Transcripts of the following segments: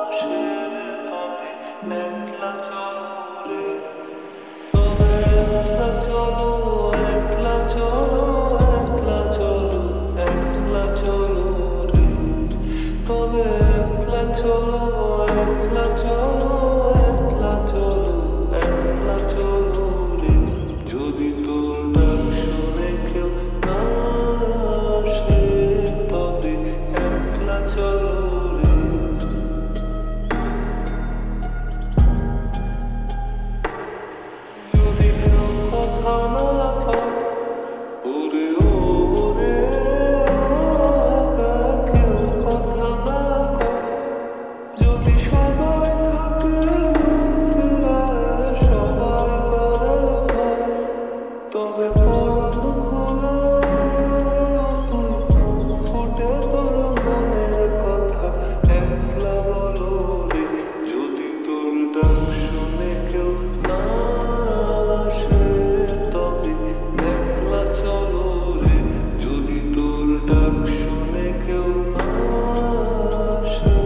আসে তবে একলা চলো রে, তবে একলা চলো, একলা চলো, একলা চলো, একলা চলো রে, তবে একলা চলো, একলা চলো, একলা চলো, একলা চলো রে। যদি তোর ডাক শুনে কেউ না আসে তবে একলা চলো রে। যদি কেউ কথা না কয় ওরে ওরে একা কেউ কথা না কয়, যদি সবাই থাকে মুখ ফিরায় সবাই করে ভয়, তবে পরাণ খুলে তুই মুখ ফুটে তোর মনের কথা একলা বলো রে। যদি তোর ডাক শুনে কেউ না আসে তবে একলা চলো রে, যদি তোর ডাক শুনে কেউ না আসে।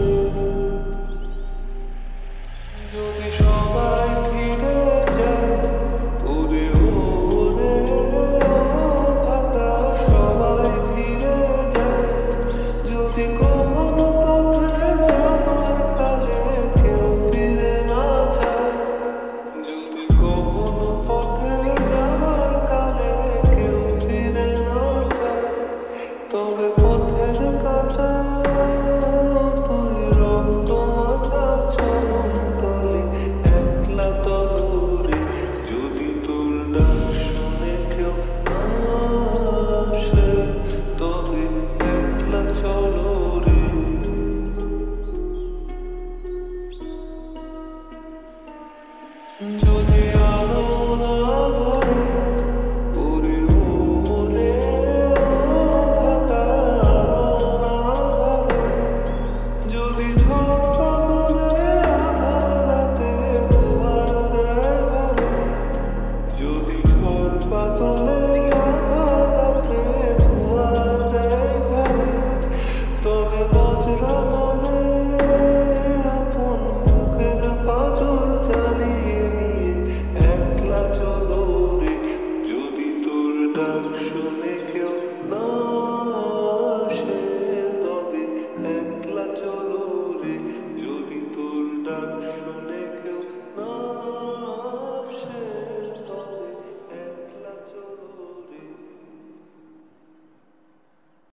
যদি সবাই ফিরে যায় ওরে ওরে ফাঁকা সবাই ফিরে যায়, যদি কোনো পথে যাবার কালে কেউ ফিরে না যায়, যদি কোনো পথে যাবার কালে কেউ ফিরে না যায়, তবে পথের কাটা তুই রক্ত মাখা চরণ তলে একলা তলো রে। যদি তোর ডাক শুনে কেউ না আসে তবে একলা চলো রে। যদি